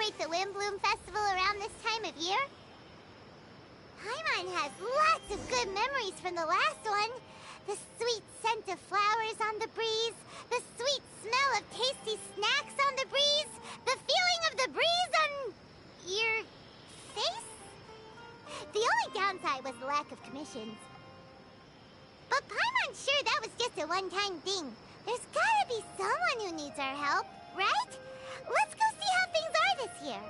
celebrate the Windbloom Festival around this time of year? Paimon has lots of good memories from the last one. The sweet scent of flowers on the breeze, the sweet smell of tasty snacks on the breeze, the feeling of the breeze on your face? The only downside was the lack of commissions. But Paimon's sure that was just a one-time thing. There's gotta be someone who needs our help, right? Let's go see how things are this year.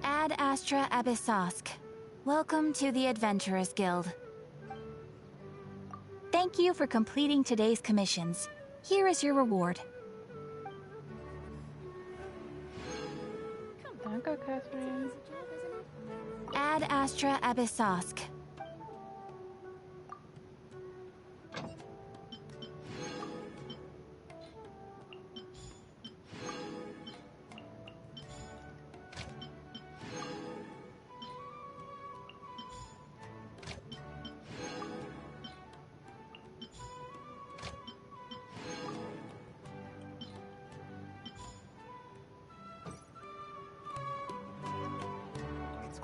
Ad Astra Abyssosk. Welcome to the Adventurers Guild. Thank you for completing today's commissions. Here is your reward. Danke, Catherine. Ad Astra Abyssosk.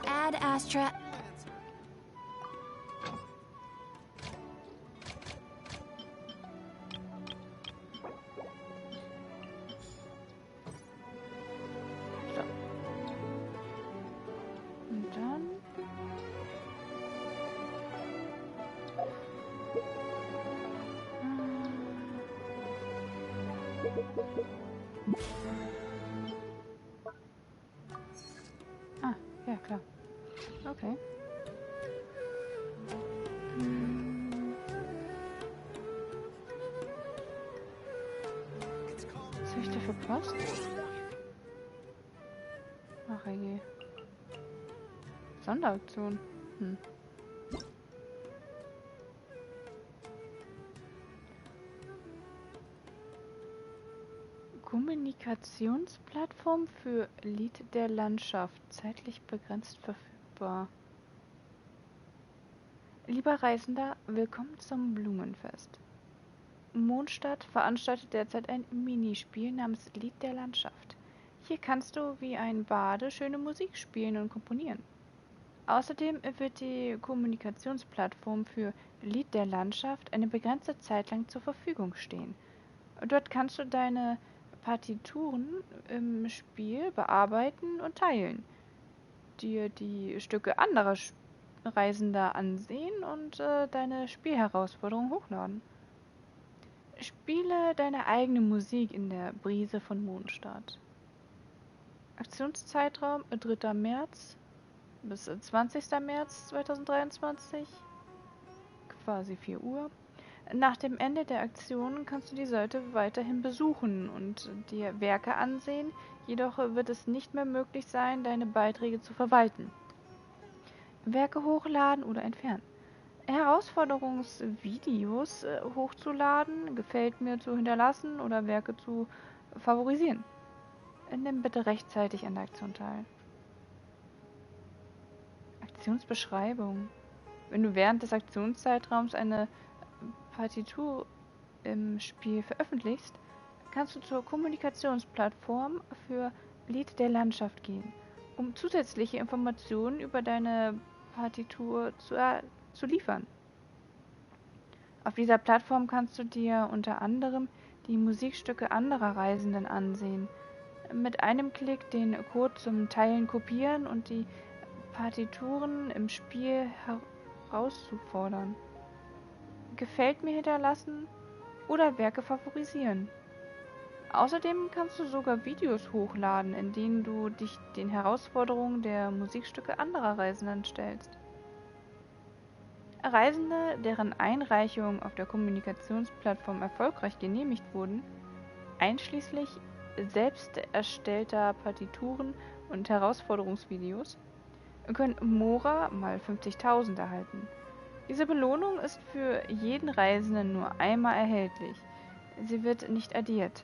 Ad Astra. So. Und dann. Ah, ja klar. Okay. Was habe ich da verpasst? Ach je. Sonderaktion. Kommunikationsplattform für Lied der Landschaft. Zeitlich begrenzt verfügbar. Lieber Reisender, willkommen zum Blumenfest. Mondstadt veranstaltet derzeit ein Minispiel namens Lied der Landschaft. Hier kannst du wie ein Bade schöne Musik spielen und komponieren. Außerdem wird die Kommunikationsplattform für Lied der Landschaft eine begrenzte Zeit lang zur Verfügung stehen. Dort kannst du deine Partituren im Spiel bearbeiten und teilen, dir die Stücke anderer Reisender ansehen und deine Spielherausforderung hochladen. Spiele deine eigene Musik in der Brise von Mondstadt. Aktionszeitraum 3. März bis 20. März 2023, quasi 4 Uhr. Nach dem Ende der Aktion kannst du die Seite weiterhin besuchen und dir Werke ansehen, jedoch wird es nicht mehr möglich sein, deine Beiträge zu verwalten. Werke hochladen oder entfernen. Herausforderungsvideos hochzuladen, gefällt mir zu hinterlassen oder Werke zu favorisieren. Nimm bitte rechtzeitig an der Aktion teil. Aktionsbeschreibung. Wenn du während des Aktionszeitraums eine Partitur im Spiel veröffentlichst, kannst du zur Kommunikationsplattform für Lied der Landschaft gehen, um zusätzliche Informationen über deine Partitur zu liefern. Auf dieser Plattform kannst du dir unter anderem die Musikstücke anderer Reisenden ansehen, mit einem Klick den Code zum Teilen kopieren und die Partituren im Spiel herauszufordern. Gefällt mir hinterlassen oder Werke favorisieren. Außerdem kannst du sogar Videos hochladen, in denen du dich den Herausforderungen der Musikstücke anderer Reisenden stellst. Reisende, deren Einreichungen auf der Kommunikationsplattform erfolgreich genehmigt wurden, einschließlich selbst erstellter Partituren und Herausforderungsvideos, können Mora mal 50.000 erhalten. Diese Belohnung ist für jeden Reisenden nur einmal erhältlich. Sie wird nicht addiert.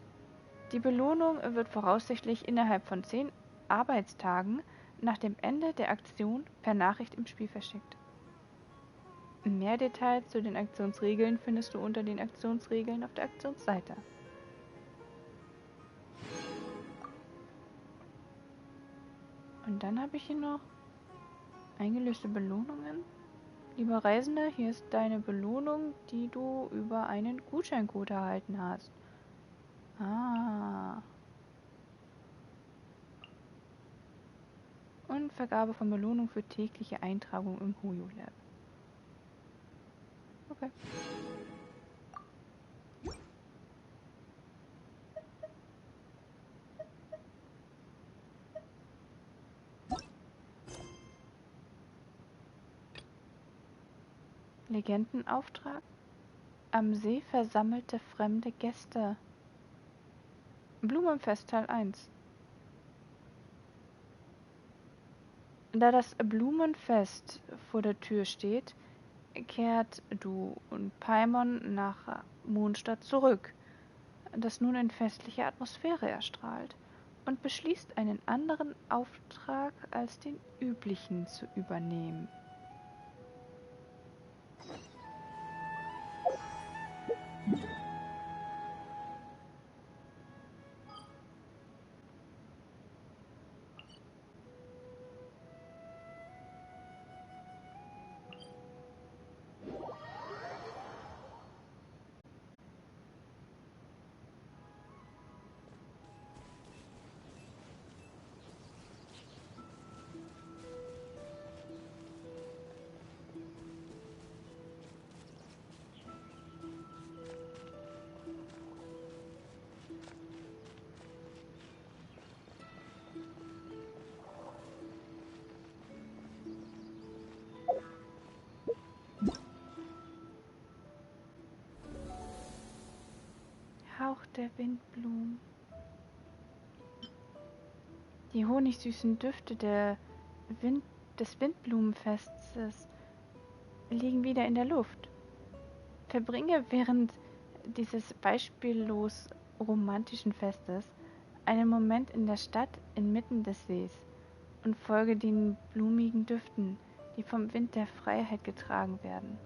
Die Belohnung wird voraussichtlich innerhalb von 10 Arbeitstagen nach dem Ende der Aktion per Nachricht im Spiel verschickt. Mehr Details zu den Aktionsregeln findest du unter den Aktionsregeln auf der Aktionsseite. Und dann habe ich hier noch eingelöste Belohnungen. Lieber Reisender, hier ist deine Belohnung, die du über einen Gutscheincode erhalten hast. Ah. Und Vergabe von Belohnung für tägliche Eintragung im Huyo-Lab. Okay. Legendenauftrag. Am See versammelte fremde Gäste. Blumenfest Teil 1. Da das Blumenfest vor der Tür steht, kehrt du und Paimon nach Mondstadt zurück, das nun in festlicher Atmosphäre erstrahlt, und beschließt, einen anderen Auftrag als den üblichen zu übernehmen. Hauch der Windblumen. Die honigsüßen Düfte des Windblumenfestes liegen wieder in der Luft. Verbringe während dieses beispiellos romantischen Festes einen Moment in der Stadt inmitten des Sees und folge den blumigen Düften, die vom Wind der Freiheit getragen werden.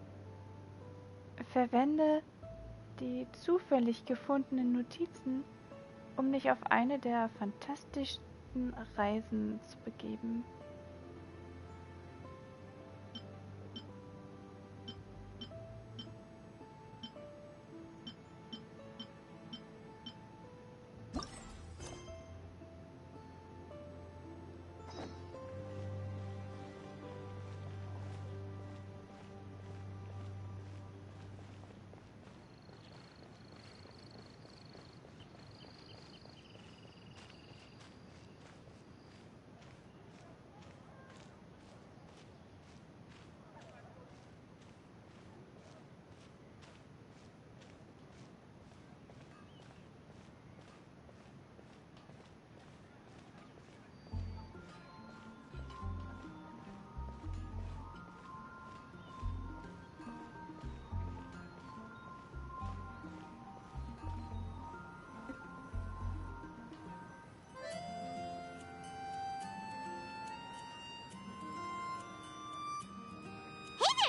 Verwende die zufällig gefundenen Notizen, um dich auf eine der fantastischsten Reisen zu begeben.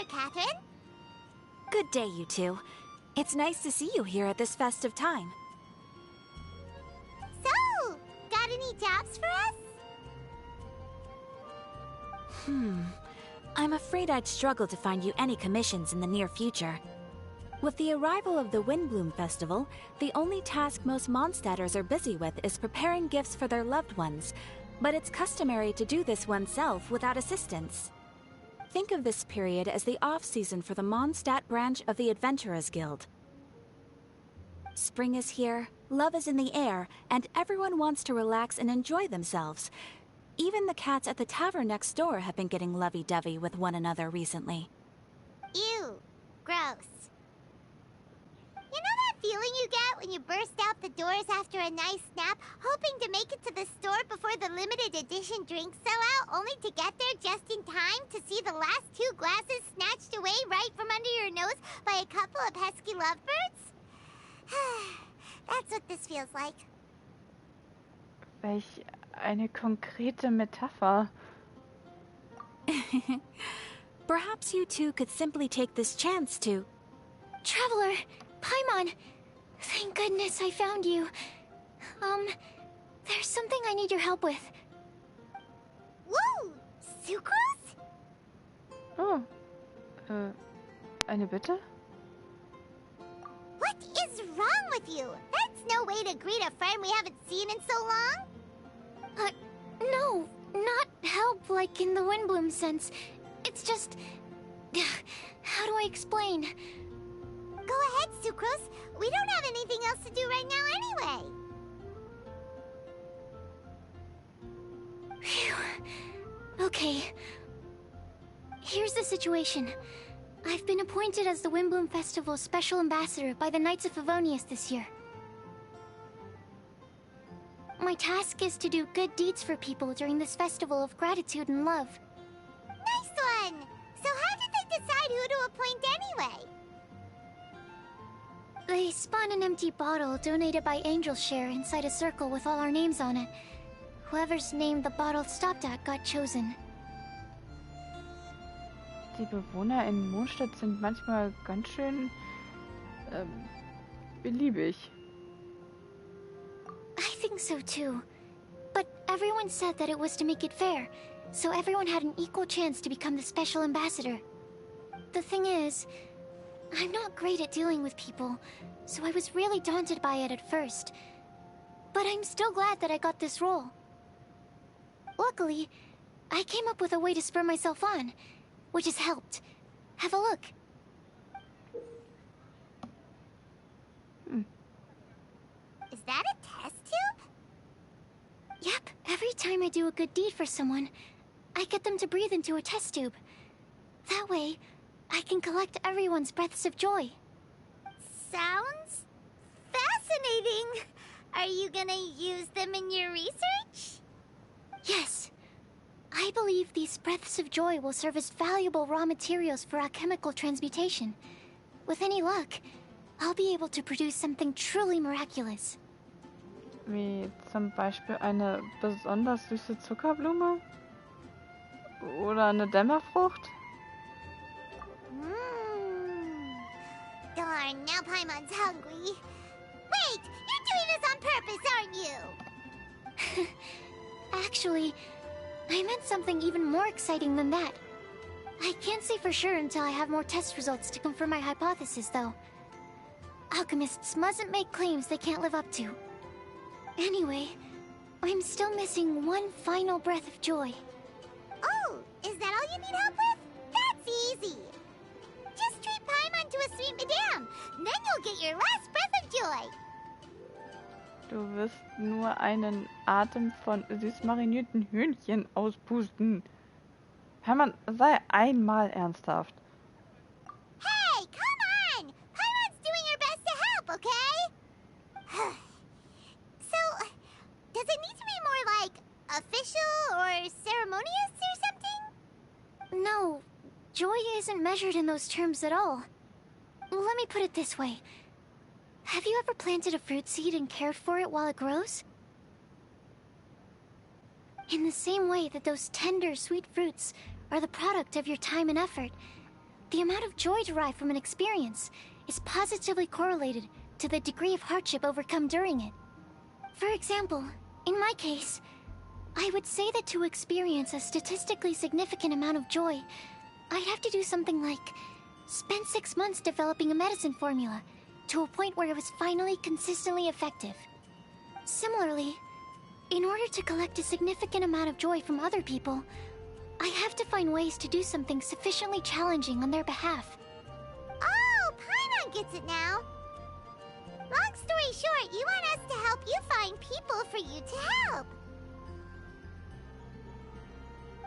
Catherine? Good day, you two. It's nice to see you here at this festive time. So, got any jobs for us? I'm afraid I'd struggle to find you any commissions in the near future. With the arrival of the Windbloom Festival, the only task most Mondstadters are busy with is preparing gifts for their loved ones, but it's customary to do this oneself without assistance. Think of this period as the off-season for the Mondstadt branch of the Adventurers Guild. Spring is here, love is in the air, and everyone wants to relax and enjoy themselves. Even the cats at the tavern next door have been getting lovey-dovey with one another recently. Ew, gross. You know that feeling you get when you burst out the doors after a nice nap, hoping to make it to the store before the limited edition drinks sell out, only to get there just in time to see the last 2 glasses snatched away right from under your nose by a couple of pesky lovebirds? That's what this feels like. Welch eine konkrete Metapher. Perhaps you two could simply take this chance to... Traveler, Paimon, thank goodness I found you. There's something I need your help with. Woo! Sucrose? Oh, eine Bitte? What is wrong with you? That's no way to greet a friend we haven't seen in so long. No, not help like in the Windbloom sense. It's just... How do I explain? Go ahead, Sucrose. We don't have anything else to do right now anyway. Phew. Okay. Here's the situation. I've been appointed as the Windbloom Festival's special ambassador by the Knights of Favonius this year. My task is to do good deeds for people during this festival of gratitude and love. Nice one! So how did they decide who to appoint anyway? They spun an empty bottle donated by Angel's Share inside a circle with all our names on it. Whoever's name the bottle stopped at got chosen. Die Bewohner in Mondstadt sind manchmal ganz schön beliebig. I think so too. But everyone said that it was to make it fair, so everyone had an equal chance to become the special ambassador. The thing is, I'm not great at dealing with people, so I was really daunted by it at first. But I'm still glad that I got this role. Luckily, I came up with a way to spur myself on, which has helped. Have a look. Is that a test tube? Yep, every time I do a good deed for someone, I get them to breathe into a test tube. That way, I can collect everyone's breaths of joy. Sounds fascinating. Are you gonna use them in your research? Yes. I believe these breaths of joy will serve as valuable raw materials for alchemical transmutation. With any luck, I'll be able to produce something truly miraculous. Wie zum Beispiel eine besonders süße Zuckerblume? Oder eine Dämmerfrucht? Darn, now Paimon's hungry. Wait, you're doing this on purpose, aren't you? Actually, I meant something even more exciting than that. I can't say for sure until I have more test results to confirm my hypothesis, though. Alchemists mustn't make claims they can't live up to. Anyway, I'm still missing one final breath of joy. Oh, is that all you need help with? That's easy. Just treat Paimon to a sweet madame, then you'll get your last breath of joy. Du wirst nur einen Atem von süß marinierten Hühnchen auspusten. Hermann, sei einmal ernsthaft. Hey, come on! Paimon's doing her best to help, okay? So, does it need to be more like official or ceremonious or something? No, joy isn't measured in those terms at all. Let me put it this way. Have you ever planted a fruit seed and cared for it while it grows? In the same way that those tender, sweet fruits are the product of your time and effort, the amount of joy derived from an experience is positively correlated to the degree of hardship overcome during it. For example, in my case, I would say that to experience a statistically significant amount of joy, I'd have to do something like spend 6 months developing a medicine formula to a point where it was finally consistently effective. Similarly, in order to collect a significant amount of joy from other people, I have to find ways to do something sufficiently challenging on their behalf. Oh, Paimon gets it now. Long story short, you want us to help you find people for you to help.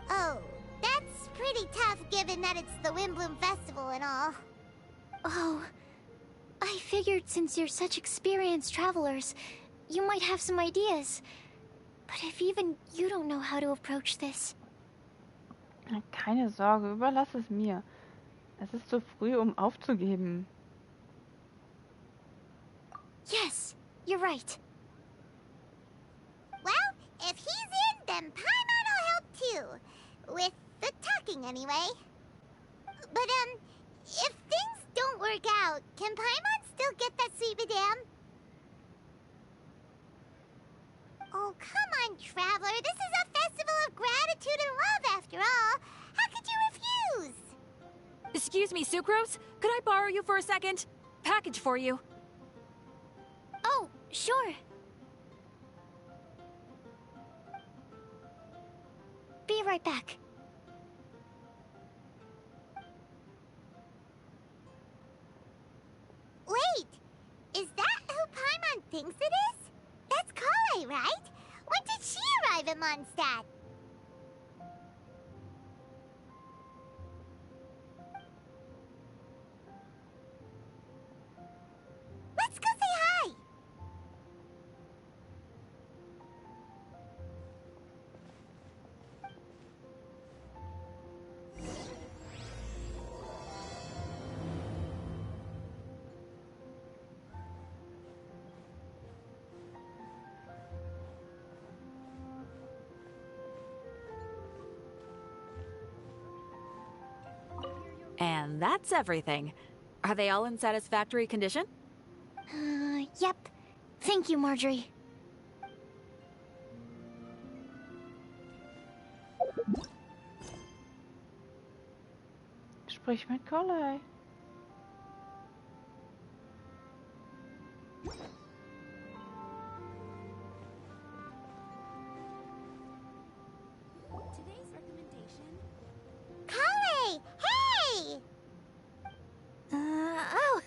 Oh, that's pretty tough given that it's the Windbloom Festival and all. Oh, I figured since you're such experienced travelers, you might have some ideas. But if even you don't know how to approach this... Keine Sorge, überlass es mir. Es ist zu früh, aufzugeben. Yes, you're right. Well, if he's in, then Paimon will help too. With the talking, anyway. But, if things don't work out, can Paimon still get that sweet madame? Oh, come on, Traveler. This is a festival of gratitude and love, after all. How could you refuse? Excuse me, Sucrose? Could I borrow you for a second? Package for you. Oh, sure. Be right back. Wait, is that who Paimon thinks it is? That's Kale, right? When did she arrive in Mondstadt? Let's go say hi! And that's everything. Are they all in satisfactory condition? Yep. Thank you, Marjorie. Sprich mit Colei. Today's recommendation. Kale! Hey! Oh,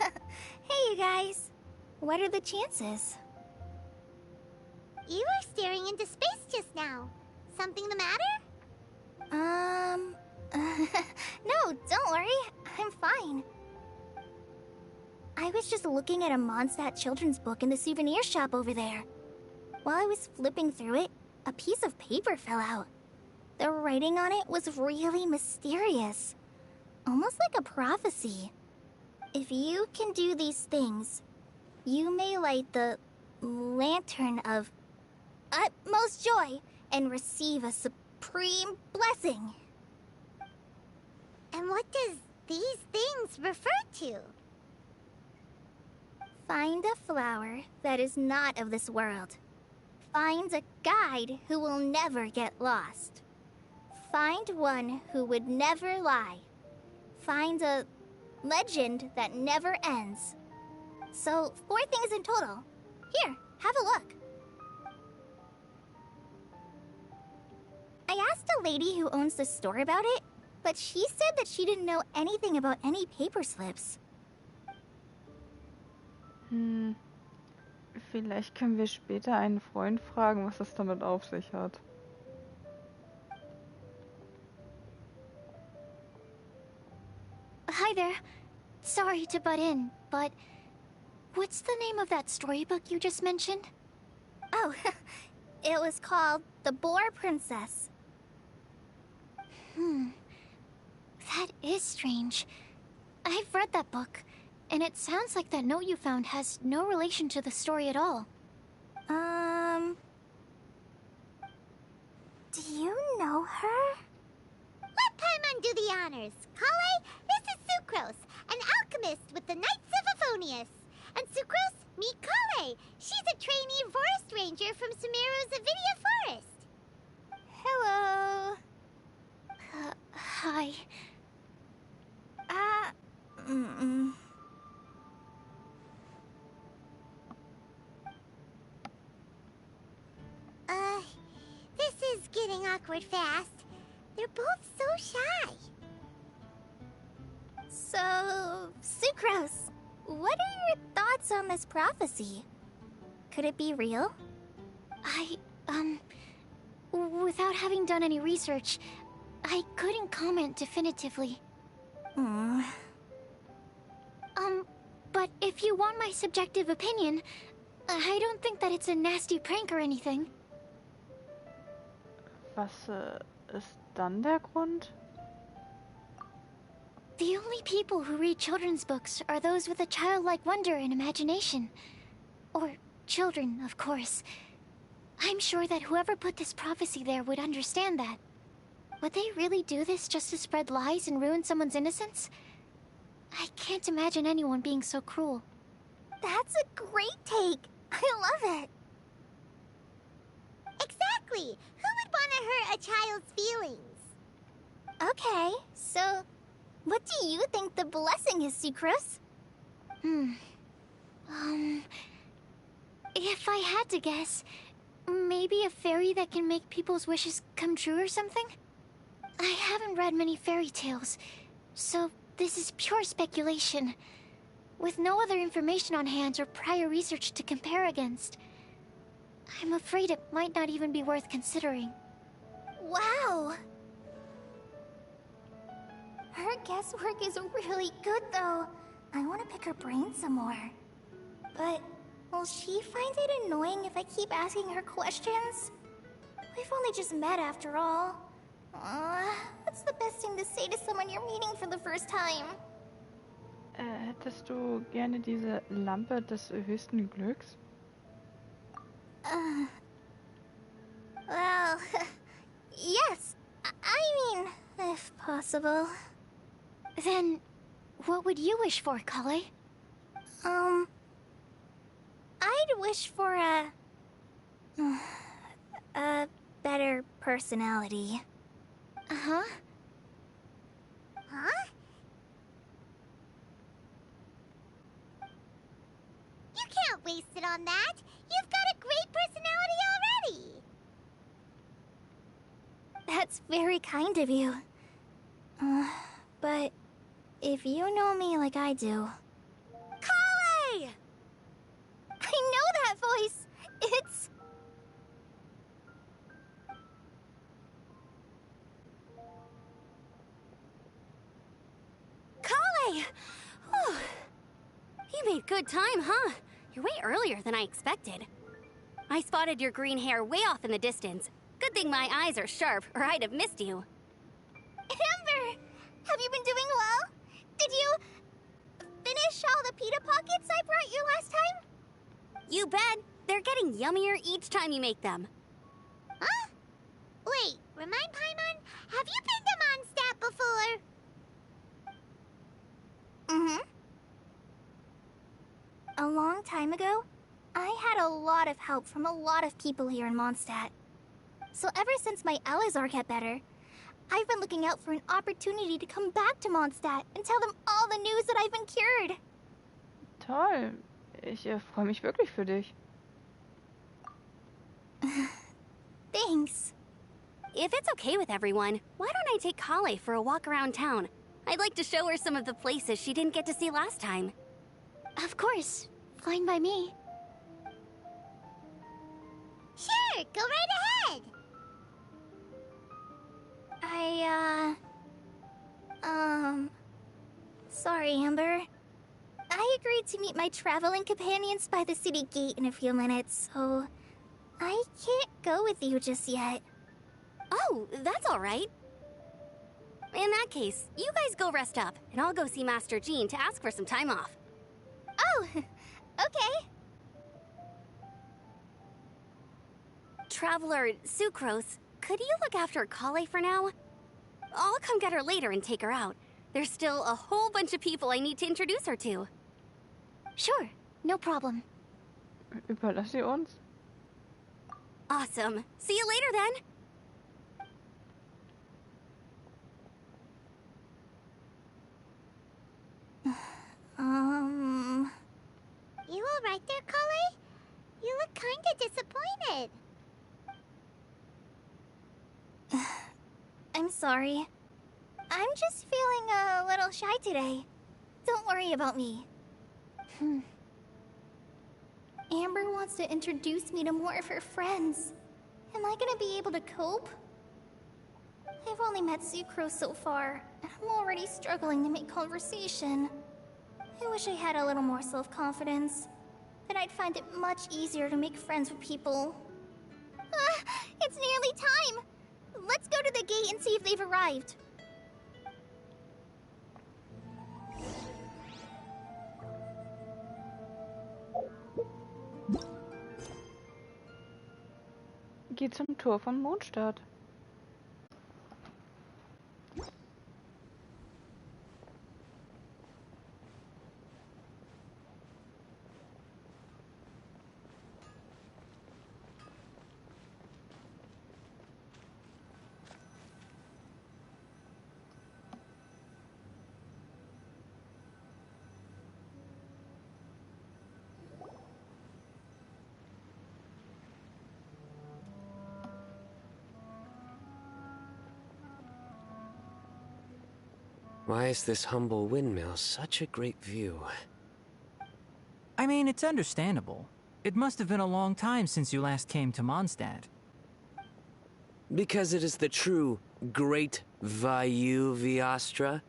hey you guys. What are the chances? You were staring into space just now. Something the matter? No, don't worry. I'm fine. I was just looking at a Mondstadt children's book in the souvenir shop over there. While I was flipping through it, a piece of paper fell out. The writing on it was really mysterious. Almost like a prophecy. If you can do these things, you may light the lantern of utmost joy and receive a supreme blessing. And what does these things refer to? Find a flower that is not of this world. Find a guide who will never get lost. Find one who would never lie. Find a legend that never ends. So, 4 things in total. Here, have a look. I asked a lady who owns the store about it, but she said that she didn't know anything about any paper slips. Vielleicht können wir später einen Freund fragen, was es damit auf sich hat. Hi there. Sorry to butt in, but what's the name of that storybook you just mentioned? Oh, it was called The Boar Princess. That is strange. I've read that book, and it sounds like that note you found has no relation to the story at all. Do you know her? Let Paimon do the honors. Kale, this is Sucrose, an alchemist with the Knights of Euphonius. And Sucrose, meet Kale. She's a trainee forest ranger from Sumeru's Avidia Forest. Hello. Hi. This is getting awkward fast. They're both so shy. So, Sucrose, what are your thoughts on this prophecy? Could it be real? Without having done any research, I couldn't comment definitively. But if you want my subjective opinion, I don't think that it's a nasty prank or anything. Was ist dann der Grund? The only people who read children's books are those with a childlike wonder and imagination. Or children, of course. I'm sure that whoever put this prophecy there would understand that. Would they really do this just to spread lies and ruin someone's innocence? I can't imagine anyone being so cruel. That's a great take. I love it. Exactly. Who would want to hurt a child's feelings? Okay, so what do you think the blessing is, Sucrose? If I had to guess, maybe a fairy that can make people's wishes come true or something? I haven't read many fairy tales, so this is pure speculation. With no other information on hand or prior research to compare against, I'm afraid it might not even be worth considering. Wow! Her guesswork is really good, though. I want to pick her brain some more. But will she find it annoying if I keep asking her questions? We've only just met after all. What's the best thing to say to someone you're meeting for the first time? Hättest du gerne diese Lampe des höchsten Glücks? Well, yes. I mean, if possible. Then, what would you wish for, Kale? I'd wish for a better personality. Uh-huh. Huh? You can't waste it on that. You've got a great personality already. That's very kind of you. But if you know me like I do... Kale! I know that voice. It's... Kale! Whew. You made good time, huh? You're way earlier than I expected. I spotted your green hair way off in the distance. Good thing my eyes are sharp, or I'd have missed you. Amber! Have you been doing well? Did you finish all the pita pockets I brought you last time? You bet. They're getting yummier each time you make them. Huh? Wait, remind Paimon, have you been to Mondstadt before? Mm-hmm. A long time ago, I had a lot of help from a lot of people here in Mondstadt. So ever since my Alizar got better, I've been looking out for an opportunity to come back to Mondstadt and tell them all the news that I've been cured. Toll. Ich freue mich wirklich für dich. Thanks. If it's okay with everyone, why don't I take Kale for a walk around town? I'd like to show her some of the places she didn't get to see last time. Of course. Fine by me. Sure, go right ahead. Sorry, Amber. I agreed to meet my traveling companions by the city gate in a few minutes, so I can't go with you just yet. Oh, that's all right. In that case, you guys go rest up, and I'll go see Master Jean to ask for some time off. Oh, okay. Traveler Sucrose, could you look after Kale for now? I'll come get her later and take her out. There's still a whole bunch of people I need to introduce her to. Sure, no problem. Überlass sie uns. Awesome. See you later then. You all right there, Kale? You look kinda disappointed. I'm sorry. I'm just feeling a little shy today. Don't worry about me. Amber wants to introduce me to more of her friends. Am I gonna be able to cope? I've only met Sucrose so far, and I'm already struggling to make conversation. I wish I had a little more self-confidence. Then I'd find it much easier to make friends with people. It's nearly time! Let's go to the gate and see if they've arrived. Geh zum Tor von Mondstadt. Why is this humble windmill such a great view? I mean, it's understandable. It must have been a long time since you last came to Mondstadt. Because it is the true Great Vayu Viastra?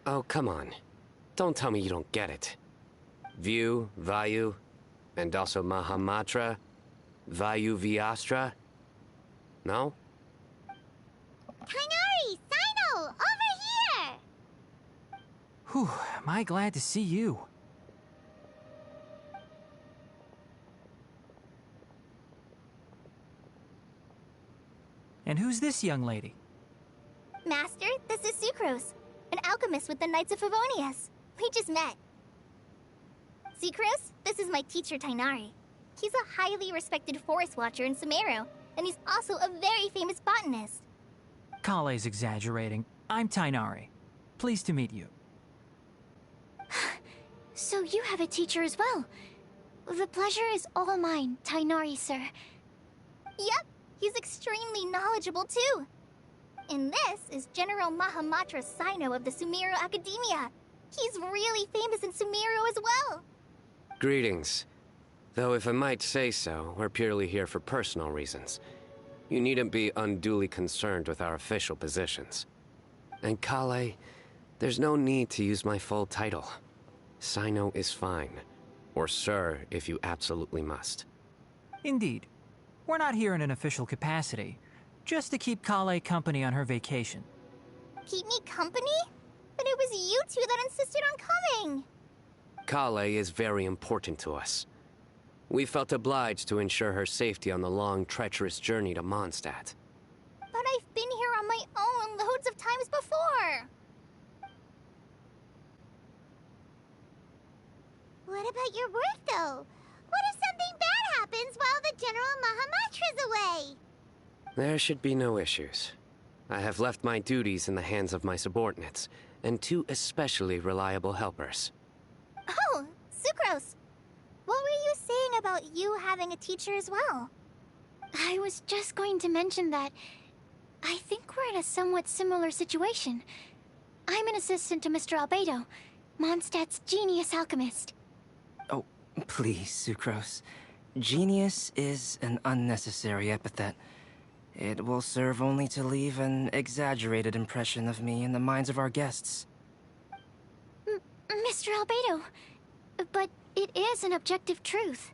Oh, come on. Don't tell me you don't get it. View, Vayu, and also Mahamatra, Vayu Viastra? No? Kainari! Sino! Over here! Whew, am I glad to see you. And who's this young lady? Master, this is Sucrose, an alchemist with the Knights of Favonius. We just met. Sucrose, this is my teacher, Tainari. He's a highly respected forest watcher in Sumeru, and he's also a very famous botanist. Kale's exaggerating. I'm Tainari. Pleased to meet you. So you have a teacher as well. The pleasure is all mine, Tainari, sir. Yep, he's extremely knowledgeable too. And this is General Mahamatra Sino of the Sumeru Academia. He's really famous in Sumeru as well. Greetings. Though if I might say so, we're purely here for personal reasons. You needn't be unduly concerned with our official positions. And Kale, there's no need to use my full title. Sino is fine. Or sir, if you absolutely must. Indeed. We're not here in an official capacity. Just to keep Kale company on her vacation. Keep me company? But it was you two that insisted on coming. Kale is very important to us. We felt obliged to ensure her safety on the long, treacherous journey to Mondstadt. But I've been here on my own loads of times before. What about your work, though? What if something bad happens while the General Mahamatra's away? There should be no issues. I have left my duties in the hands of my subordinates, and two especially reliable helpers. Oh, Sucrose. What were you saying about you having a teacher as well? I was just going to mention that I think we're in a somewhat similar situation. I'm an assistant to Mr. Albedo, Mondstadt's genius alchemist. Oh, please, Sucrose. Genius is an unnecessary epithet. It will serve only to leave an exaggerated impression of me in the minds of our guests. Mr. Albedo, but it is an objective truth.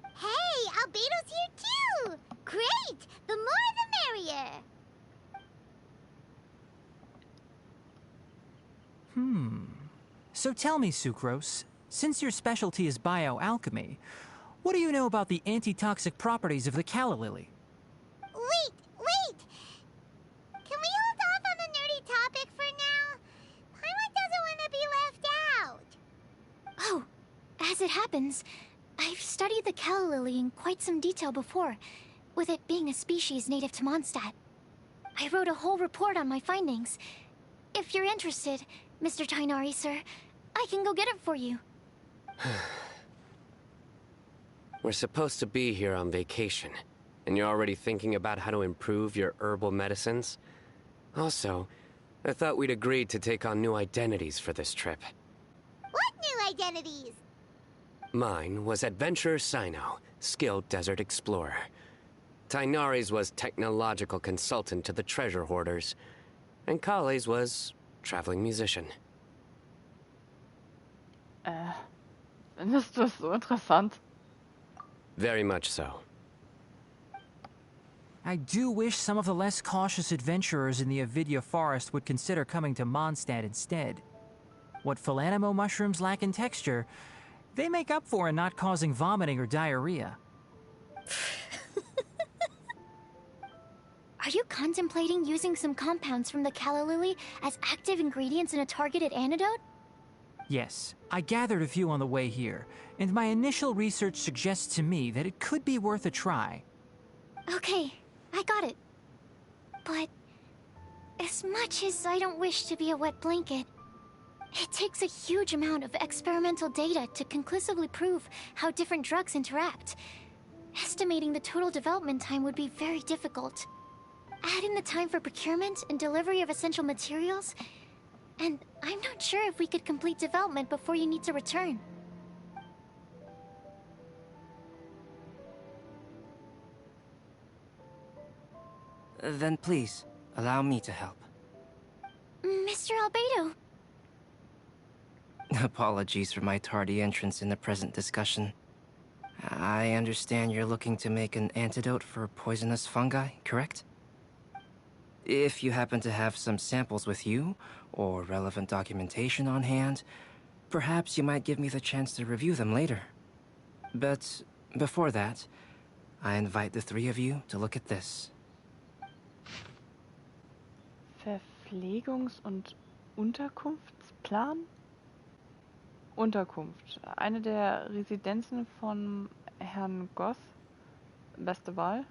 Hey, Albedo's here too! Great! The more the merrier! So tell me, Sucrose, since your specialty is bioalchemy, what do you know about the antitoxic properties of the calla lily? Wait! Can we hold off on the nerdy topic for now? Paimon doesn't want to be left out. Oh, as it happens, I've studied the calla lily in quite some detail before, with it being a species native to Mondstadt. I wrote a whole report on my findings. If you're interested, Mr. Tainari, sir, I can go get it for you. We're supposed to be here on vacation, and you're already thinking about how to improve your herbal medicines? Also, I thought we'd agreed to take on new identities for this trip. What new identities? Mine was Adventurer Sino, skilled desert explorer. Tainari's was technological consultant to the treasure hoarders. And Kale's was traveling musician. Findest du es so interessant? Very much so. I do wish some of the less cautious adventurers in the Avidya forest would consider coming to Mondstadt instead. What Philanimo mushrooms lack in texture, they make up for in not causing vomiting or diarrhea. Are you contemplating using some compounds from the calla lily as active ingredients in a targeted antidote? Yes, I gathered a few on the way here, and my initial research suggests to me that it could be worth a try. Okay, I got it. But as much as I don't wish to be a wet blanket, it takes a huge amount of experimental data to conclusively prove how different drugs interact. Estimating the total development time would be very difficult. Add in the time for procurement and delivery of essential materials, and I'm not sure if we could complete development before you need to return. Then please, allow me to help. Mr. Albedo. Apologies for my tardy entrance in the present discussion. I understand you're looking to make an antidote for poisonous fungi, correct? If you happen to have some samples with you, or relevant documentation on hand, perhaps you might give me the chance to review them later. But before that, I invite the three of you to look at this. Verpflegungs- und Unterkunftsplan? Unterkunft. Eine der Residenzen von Herrn Goth. Beste Wahl.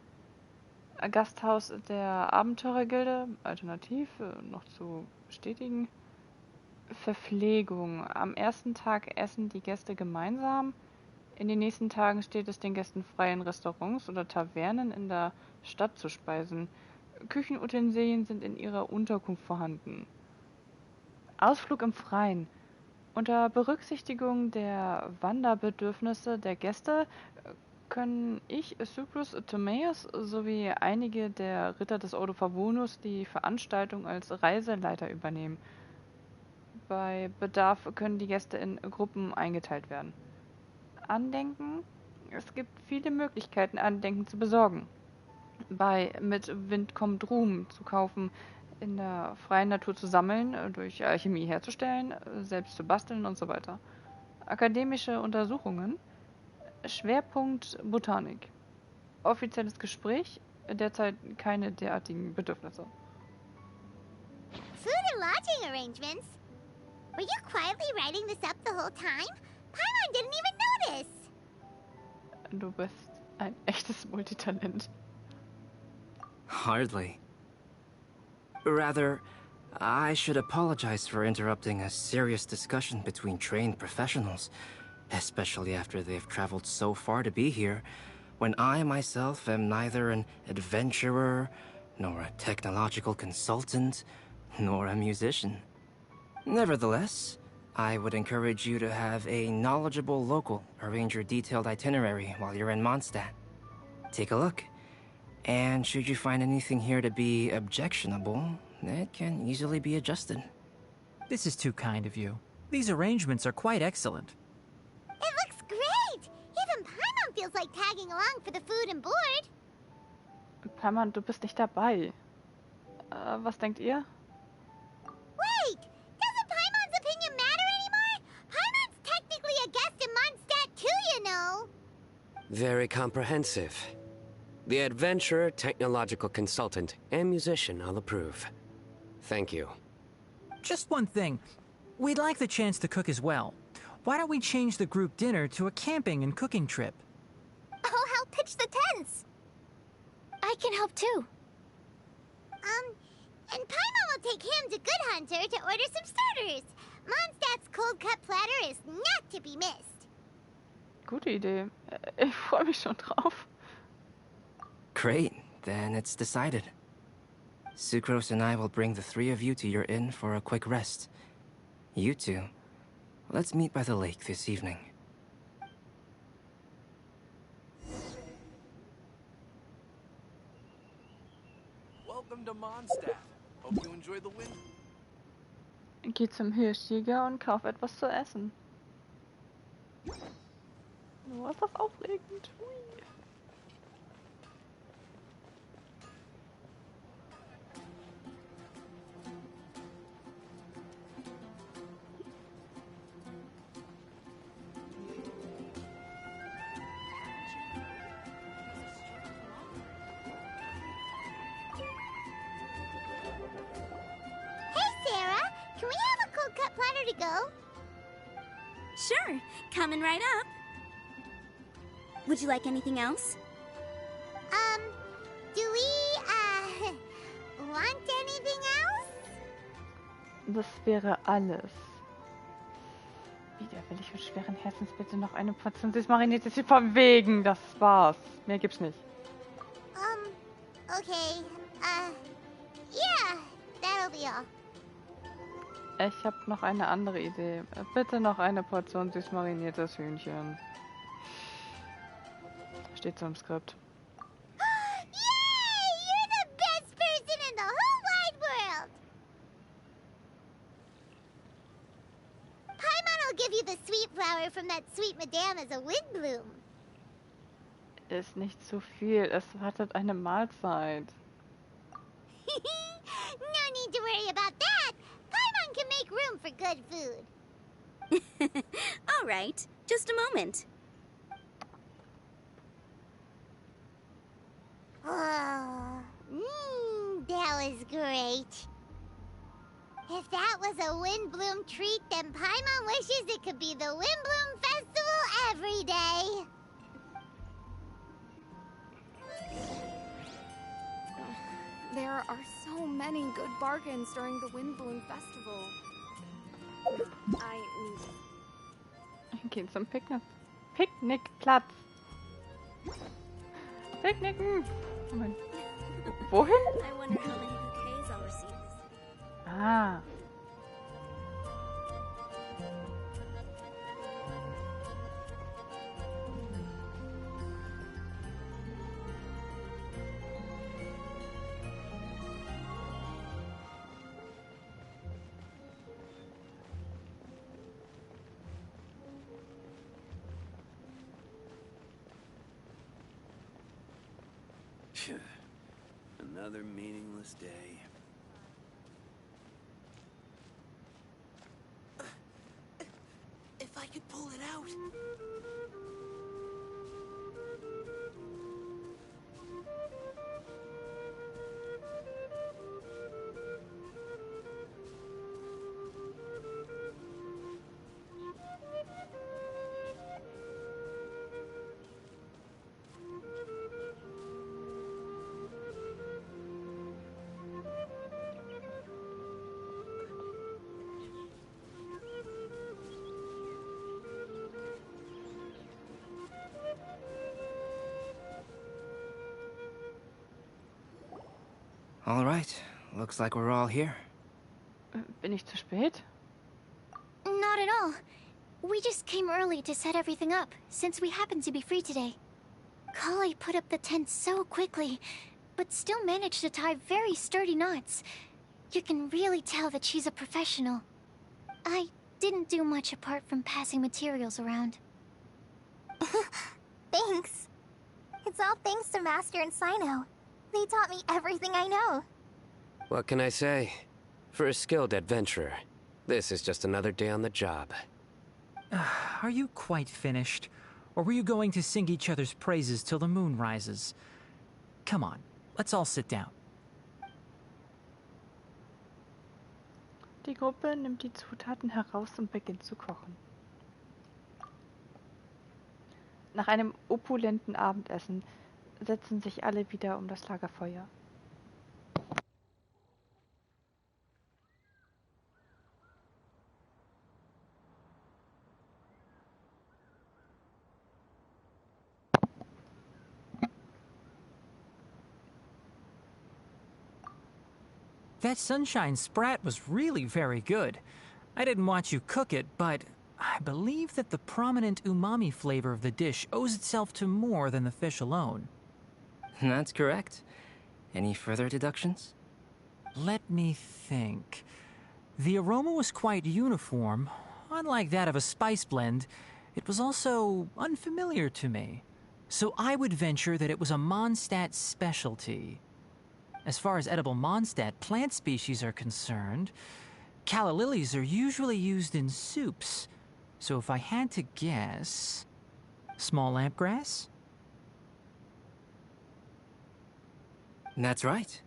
Gasthaus der Abenteurergilde. Alternativ. Noch zu bestätigen. Verpflegung. Am ersten Tag essen die Gäste gemeinsam. In den nächsten Tagen steht es den Gästen frei, in Restaurants oder Tavernen in der Stadt zu speisen. Küchenutensilien sind in ihrer Unterkunft vorhanden. Ausflug im Freien. Unter Berücksichtigung der Wanderbedürfnisse der Gäste können ich, Sucrus, Timaeus sowie einige der Ritter des Ordo Favonus die Veranstaltung als Reiseleiter übernehmen. Bei Bedarf können die Gäste in Gruppen eingeteilt werden. Andenken. Es gibt viele Möglichkeiten, Andenken zu besorgen. Bei Mit Wind kommt Ruhm zu kaufen, in der freien Natur zu sammeln, durch Alchemie herzustellen, selbst zu basteln und so weiter. Akademische Untersuchungen. Schwerpunkt Botanik. Offizielles Gespräch. Derzeit keine derartigen Bedürfnisse. Food and lodging arrangements? Were you quietly writing this up the whole time? Paimon didn't even notice! Du bist ein echtes Multitalent. Hardly. Rather, I should apologize for interrupting a serious discussion between trained professionals, especially after they've traveled so far to be here, when I myself am neither an adventurer, nor a technological consultant, nor a musician. Nevertheless, I would encourage you to have a knowledgeable local arrange your detailed itinerary while you're in Mondstadt. Take a look. And should you find anything here to be objectionable, it can easily be adjusted. This is too kind of you. These arrangements are quite excellent. It looks great! Even Paimon feels like tagging along for the food and board. Paimon, du bist nicht dabei. Was denkt ihr? Wait! Doesn't Paimon's opinion matter anymore? Paimon's technically a guest in Mondstadt too, you know! Very comprehensive. The adventurer, technological consultant, and musician all approve. Thank you. Just one thing. We'd like the chance to cook as well. Why don't we change the group dinner to a camping and cooking trip? I'll help pitch the tents. I can help too. And Paimon will take him to Good Hunter to order some starters. Mondstadt's cold cut platter is not to be missed. Gute Idee. Ich freue mich schon drauf. Great, then it's decided. Sucrose and I will bring the three of you to your inn for a quick rest. You two, let's meet by the lake this evening. Welcome to Mondstadt. Hope you enjoy the win. Geh zum Hirschjäger und kauf etwas zu essen. Oh, ist das aufregend. Hui. Hey, Sarah! Can we have a cold cut platter to go? Sure, coming right up. Would you like anything else? Do we, want anything else? Das wäre alles. Wieder will ich mit schweren Herzens bitte noch eine Portion des mariniertes hier verwegen. Das war's. Mehr gibt's nicht. Okay. Yeah, that'll be all. Ich habe noch eine andere Idee. Bitte noch eine Portion süß mariniertes Hühnchen. Steht so im Skript. Yay! You're the best person in the whole wide world! Paimon will give you the sweet flower from that sweet madame as a windbloom. Ist nicht zu viel. Es wartet eine Mahlzeit. No need to worry about that. Paimon can make room for good food. All right, just a moment. Oh, that was great. If that was a windbloom treat, then Paimon wishes it could be the Windbloom Festival every day. There are so many good bargains during the Windbloom Festival. I need Gehen zum Picknickplatz. Picknicken. Moment. Wohin? I wonder how many bouquets I'll receive this year. Ah. Another meaningless day. If I could pull it out. All right. Looks like we're all here. Bin ich zu spät? Not at all. We just came early to set everything up, since we happen to be free today. Kale put up the tent so quickly, but still managed to tie very sturdy knots. You can really tell that she's a professional. I didn't do much apart from passing materials around. Thanks. It's all thanks to Master and Sino. They taught me everything I know. What can I say? For a skilled adventurer, this is just another day on the job. Are you quite finished? Or were you going to sing each other's praises till the moon rises? Come on, let's all sit down. Die Gruppe nimmt die Zutaten heraus und beginnt zu kochen. Nach einem opulenten Abendessen setzen sich alle wieder um das Lagerfeuer. That sunshine sprat was really very good. I didn't watch you cook it, but I believe that the prominent umami flavor of the dish owes itself to more than the fish alone. That's correct. Any further deductions? Let me think. The aroma was quite uniform. Unlike that of a spice blend, it was also unfamiliar to me. So I would venture that it was a Mondstadt specialty. As far as edible Mondstadt plant species are concerned, calla lilies are usually used in soups. So if I had to guess... small lampgrass? That's right.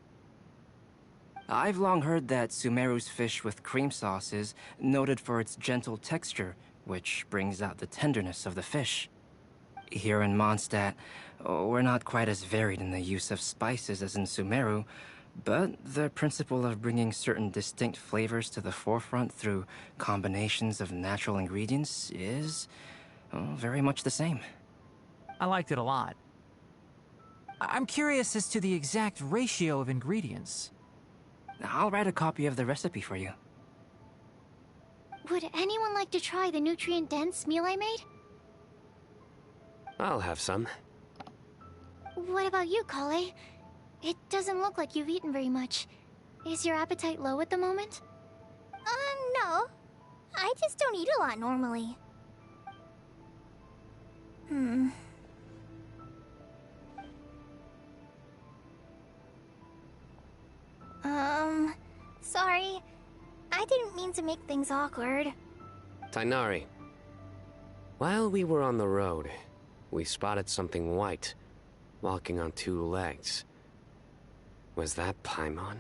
I've long heard that Sumeru's fish with cream sauce is noted for its gentle texture, which brings out the tenderness of the fish. Here in Mondstadt, we're not quite as varied in the use of spices as in Sumeru, but the principle of bringing certain distinct flavors to the forefront through combinations of natural ingredients is very much the same. I liked it a lot. I'm curious as to the exact ratio of ingredients. I'll write a copy of the recipe for you. Would anyone like to try the nutrient-dense meal I made? I'll have some. What about you, Kale? It doesn't look like you've eaten very much. Is your appetite low at the moment? No. I just don't eat a lot normally. Sorry. I didn't mean to make things awkward. Tighnari. While we were on the road, we spotted something white, walking on two legs. Was that Paimon?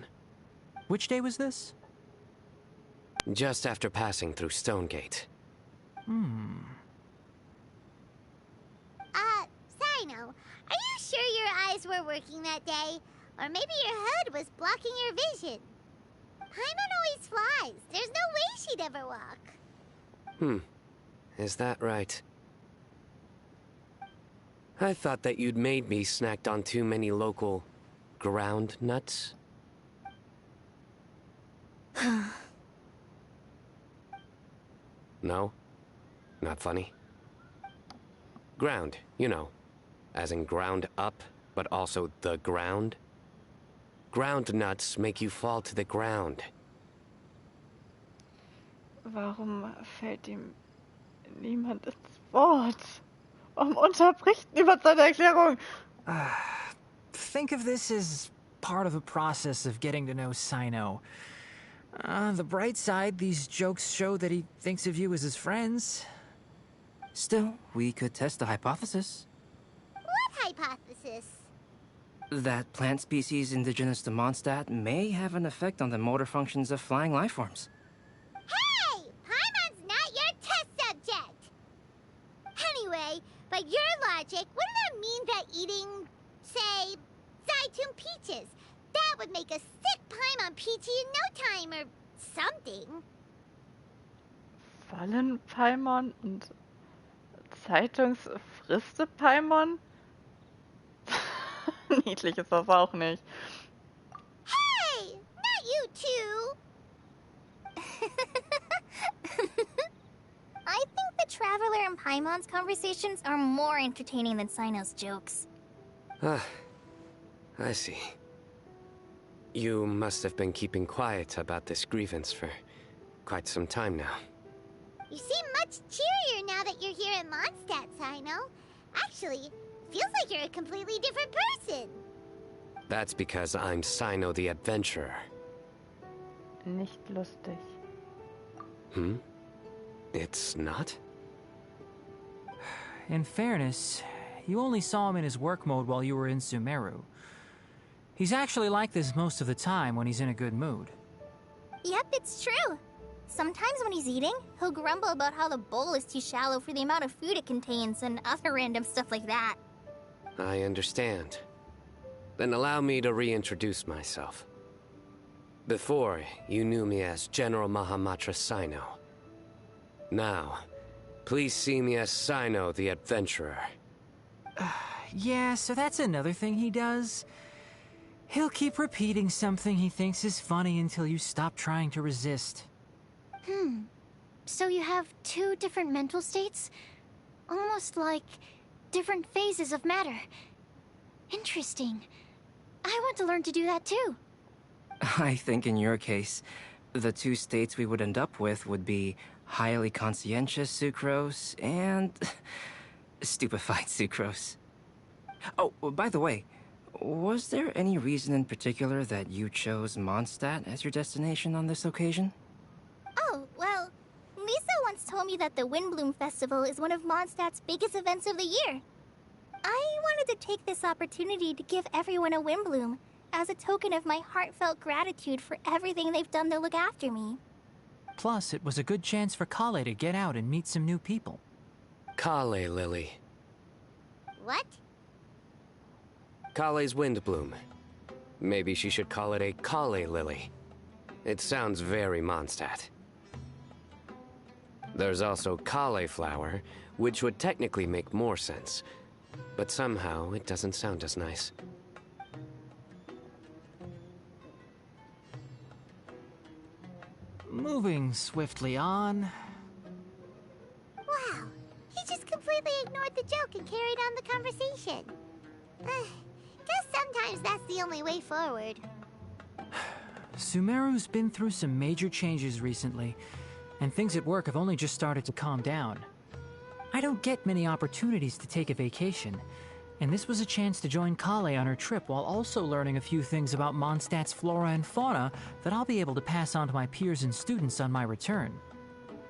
Which day was this? Just after passing through Stonegate. Sino, are you sure your eyes were working that day? Or maybe your hood was blocking your vision? Paimon always flies. There's no way she'd ever walk. Is that right? I thought that you'd made me snacked on too many local ground nuts. No? Not funny? Ground, you know. As in ground up, but also the ground. Ground nuts make you fall to the ground. Warum fällt ihm niemand ins Wort? Warum unterbricht niemand seine Erklärung? Think of this as part of the process of getting to know Sino. The bright side, these jokes show that he thinks of you as his friends. Still, we could test the hypothesis. What hypothesis? That plant species indigenous to Mondstadt may have an effect on the motor functions of flying lifeforms. Hey! Paimon's not your test subject! Anyway, by your logic, wouldn't that mean that eating, say, Zaitun peaches, that would make a sick Paimon peachy in no time or something? Fallen Paimon und Zeitungsfriste Paimon? Niedlich ist das auch nicht. Hey! Not you too! I think the Traveler and Paimon's conversations are more entertaining than Sino's jokes. I see. You must have been keeping quiet about this grievance for quite some time now. You seem much cheerier now that you're here in Mondstadt, Sino. Actually, feels like you're a completely different person. That's because I'm Sino the Adventurer. Nicht lustig. It's not? In fairness, you only saw him in his work mode while you were in Sumeru. He's actually like this most of the time when he's in a good mood. Yep, it's true. Sometimes when he's eating, he'll grumble about how the bowl is too shallow for the amount of food it contains and other random stuff like that. I understand. Then allow me to reintroduce myself. Before, you knew me as General Mahamatra Sino. Now, please see me as Sino the Adventurer. Yeah, so that's another thing he does. He'll keep repeating something he thinks is funny until you stop trying to resist. So you have two different mental states? Almost like different phases of matter. Interesting. I want to learn to do that too. I think in your case, the two states we would end up with would be highly conscientious sucrose and stupefied sucrose. Oh, by the way, was there any reason in particular that you chose Mondstadt as your destination on this occasion? Oh, well, Lisa once told me that the Windbloom Festival is one of Mondstadt's biggest events of the year. I wanted to take this opportunity to give everyone a Windbloom, as a token of my heartfelt gratitude for everything they've done to look after me. Plus, it was a good chance for Kale to get out and meet some new people. Kale Lily. What? Kale's Windbloom. Maybe she should call it a Kale Lily. It sounds very Mondstadt. There's also Cauliflower, which would technically make more sense. But somehow, it doesn't sound as nice. Moving swiftly on. Wow, he just completely ignored the joke and carried on the conversation. Guess sometimes that's the only way forward. Sumeru's been through some major changes recently, and things at work have only just started to calm down. I don't get many opportunities to take a vacation, and this was a chance to join Kale on her trip while also learning a few things about Mondstadt's flora and fauna that I'll be able to pass on to my peers and students on my return.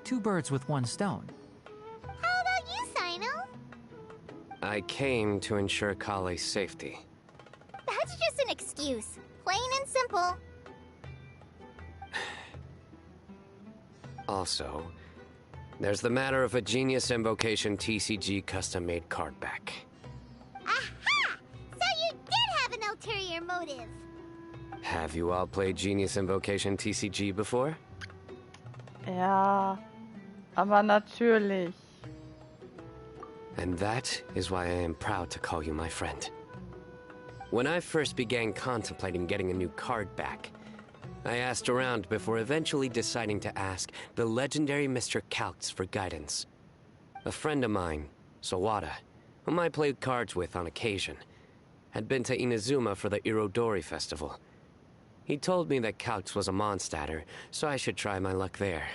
Two birds with one stone. How about you, Sino? I came to ensure Kale's safety. That's just an excuse. Plain and simple. Also, there's the matter of a Genius Invocation TCG custom-made card back. Aha! So you did have an ulterior motive. Have you all played Genius Invocation TCG before? Ja, aber natürlich. And that is why I am proud to call you my friend. When I first began contemplating getting a new card back, I asked around before eventually deciding to ask the legendary Mr. Calx for guidance. A friend of mine, Sawada, whom I played cards with on occasion, had been to Inazuma for the Irodori festival. He told me that Calx was a Mondstadter, so I should try my luck there.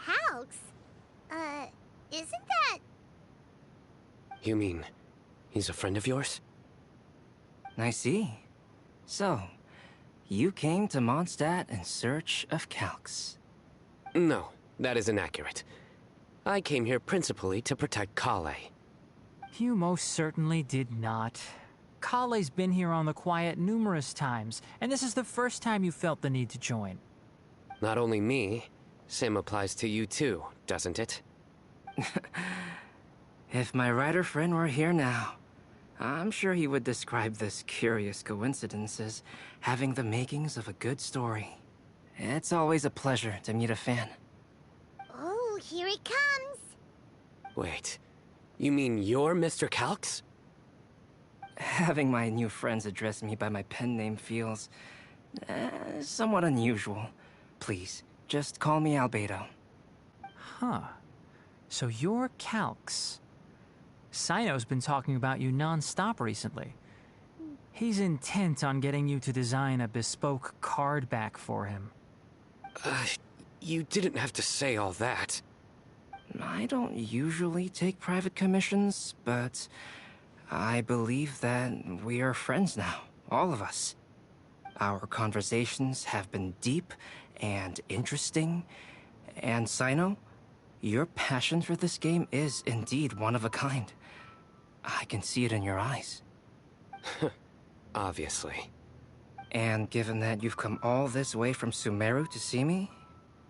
Calx? Isn't that... You mean, he's a friend of yours? I see. So, you came to Mondstadt in search of Calx. No, that is inaccurate. I came here principally to protect Kale. You most certainly did not. Kale's been here on the quiet numerous times, and this is the first time you felt the need to join. Not only me, same applies to you too, doesn't it? If my writer friend were here now, I'm sure he would describe this curious coincidence as having the makings of a good story. It's always a pleasure to meet a fan. Oh, here he comes. Wait, you mean you're Mr. Calx? Having my new friends address me by my pen name feels... somewhat unusual. Please, just call me Albedo. Huh. So you're Calx. Sino's been talking about you non-stop recently. He's intent on getting you to design a bespoke card back for him. You didn't have to say all that. I don't usually take private commissions, but I believe that we are friends now, all of us. Our conversations have been deep and interesting, and Sino, your passion for this game is indeed one of a kind. I can see it in your eyes. Obviously. And given that you've come all this way from Sumeru to see me,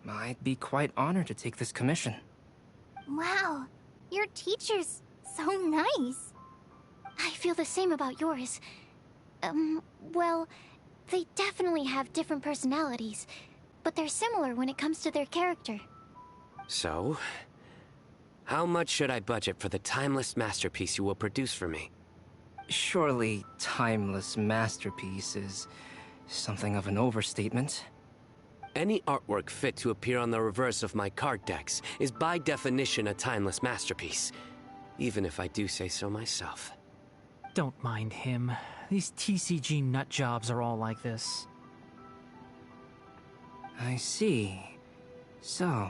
I'd be quite honored to take this commission. Wow, your teacher's so nice. I feel the same about yours. Well, they definitely have different personalities, but they're similar when it comes to their character. So, how much should I budget for the timeless masterpiece you will produce for me? Surely, timeless masterpiece is something of an overstatement. Any artwork fit to appear on the reverse of my card decks is by definition a timeless masterpiece, even if I do say so myself. Don't mind him. These TCG nut jobs are all like this. I see. So,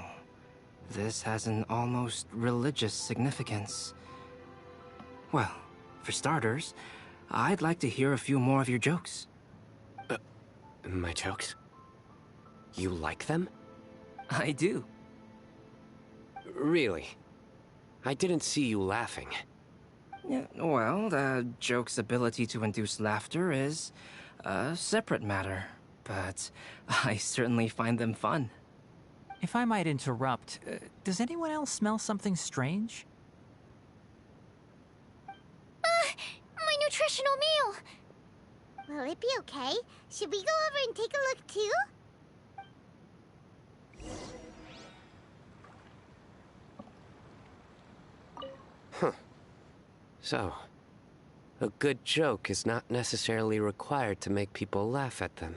this has an almost religious significance. Well, for starters, I'd like to hear a few more of your jokes. My jokes? You like them? I do. Really? I didn't see you laughing. Yeah, well, the joke's ability to induce laughter is a separate matter, but I certainly find them fun. If I might interrupt, does anyone else smell something strange? My nutritional meal! Will it be okay? Should we go over and take a look too? Huh. So, a good joke is not necessarily required to make people laugh at them.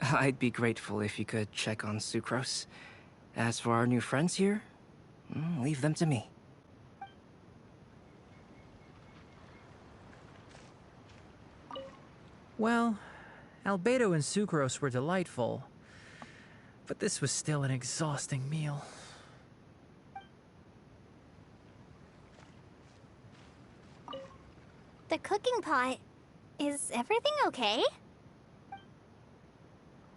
I'd be grateful if you could check on Sucrose. As for our new friends here, leave them to me. Well, Albedo and Sucrose were delightful, but this was still an exhausting meal. The cooking pot. Is everything okay?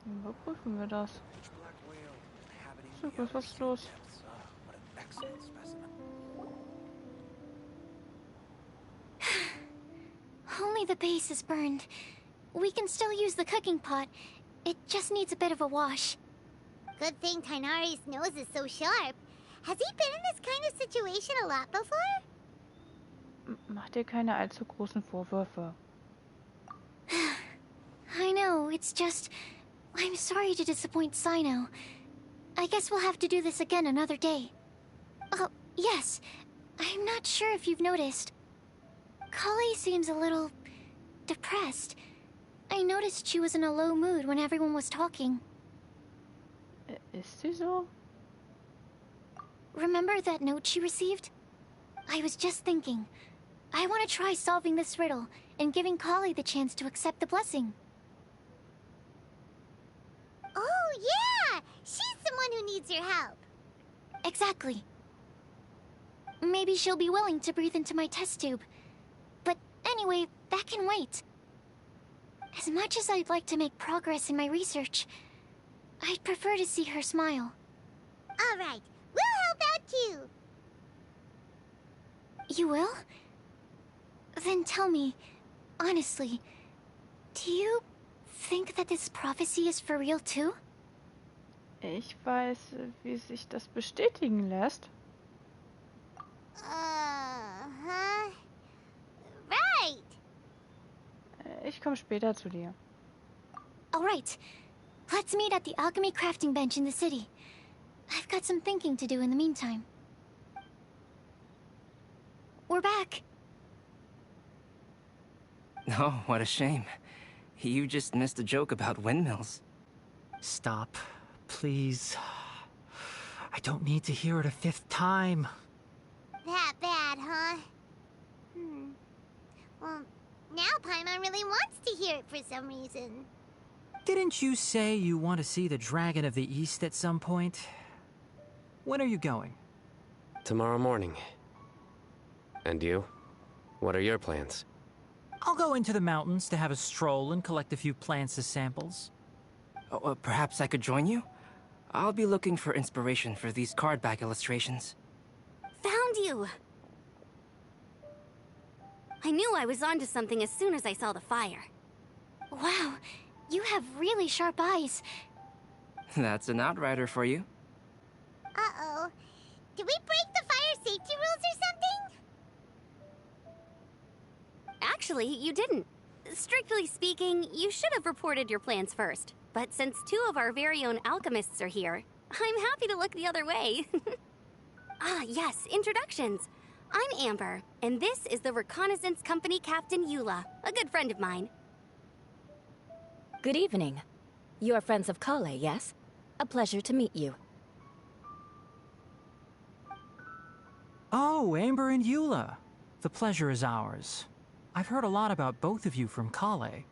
Überprüfen wir das. Sucrose, was ist los? What an excellent specimen. Only the base is burned. We can still use the cooking pot. It just needs a bit of a wash. Good thing Tainari's nose is so sharp. Has he been in this kind of situation a lot before? Mach dir keine allzu großen Vorwürfe. I know, it's just... I'm sorry to disappoint Sino. I guess we'll have to do this again another day. Oh, yes. I'm not sure if you've noticed. Kali seems a little... depressed. I noticed she was in a low mood when everyone was talking. Ist sie so? Remember that note she received? I was just thinking. I want to try solving this riddle and giving Kali the chance to accept the blessing. Oh, yeah! She's someone who needs your help. Exactly. Maybe she'll be willing to breathe into my test tube. But anyway, that can wait. As much as I'd like to make progress in my research, I'd prefer to see her smile. All right, we'll help out too. You will? Then tell me, honestly, do you think that this prophecy is for real too? Ich weiß, wie sich das bestätigen lässt. Uh-huh. Right. Ich komme später zu dir. All right. Let's meet at the alchemy crafting bench in the city. I've got some thinking to do in the meantime. We're back. Oh, what a shame. You just missed a joke about windmills. Stop, please. I don't need to hear it a fifth time. That bad, huh? Well, now Paimon really wants to hear it for some reason. Didn't you say you want to see the Dragon of the East at some point? When are you going? Tomorrow morning. And you? What are your plans? I'll go into the mountains to have a stroll and collect a few plants as samples. Oh, perhaps I could join you? I'll be looking for inspiration for these card back illustrations. Found you! I knew I was onto something as soon as I saw the fire. Wow, you have really sharp eyes. That's an outrider for you. Uh-oh. Did we break the fire safety rules or something? Actually, you didn't. Strictly speaking, you should have reported your plans first. But since two of our very own alchemists are here, I'm happy to look the other way. Ah, yes, introductions. I'm Amber, and this is the Reconnaissance Company Captain Eula, a good friend of mine. Good evening. You are friends of Kale, yes? A pleasure to meet you. Oh, Amber and Eula. The pleasure is ours. I've heard a lot about both of you from Kale.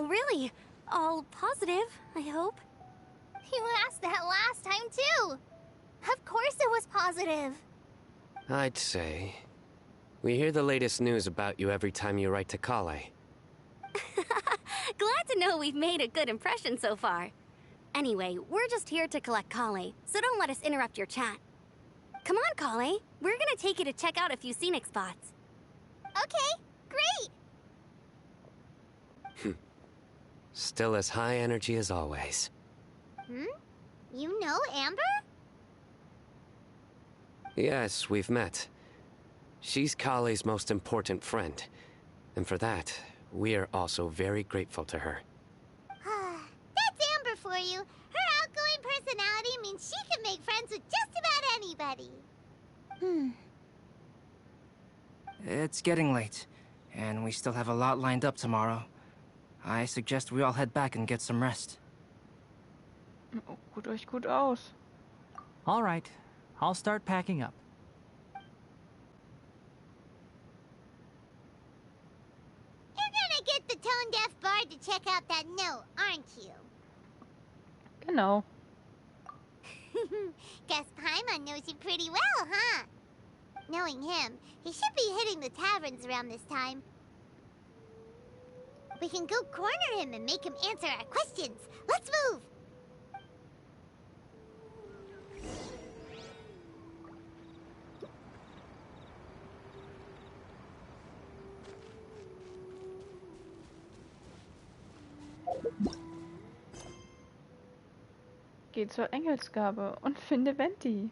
Oh, really? All positive, I hope. You asked that last time, too. Of course it was positive. I'd say. We hear the latest news about you every time you write to Kale. Glad to know we've made a good impression so far. Anyway, we're just here to collect Kale, so don't let us interrupt your chat. Come on, Kale. We're gonna take you to check out a few scenic spots. Okay, great. Still as high energy as always. You know Amber? Yes, we've met. She's Kale's most important friend. And for that, we are also very grateful to her. That's Amber for you. Her outgoing personality means she can make friends with just about anybody. It's getting late, and we still have a lot lined up tomorrow. I suggest we all head back and get some rest. Ruht euch gut aus. All right, I'll start packing up. You're gonna get the tone-deaf bard to check out that note, aren't you? Genau. Guess Paimon knows you pretty well, huh? Knowing him, he should be hitting the taverns around this time. We can go corner him and make him answer our questions. Let's move! Geh zur Engelsgabe und finde Venti.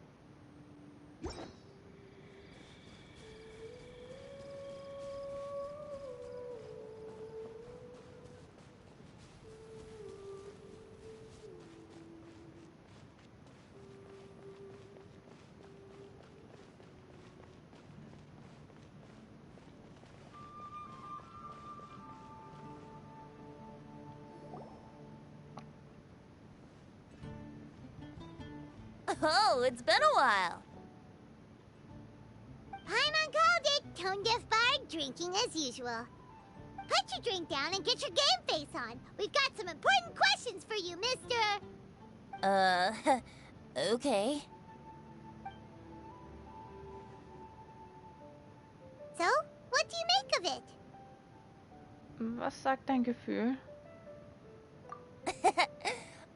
Oh, it's been a while. Paimon called it. Tone-deaf bard drinking as usual. Put your drink down and get your game face on. We've got some important questions for you, mister. Okay. So, what do you make of it? Was sagt dein Gefühl?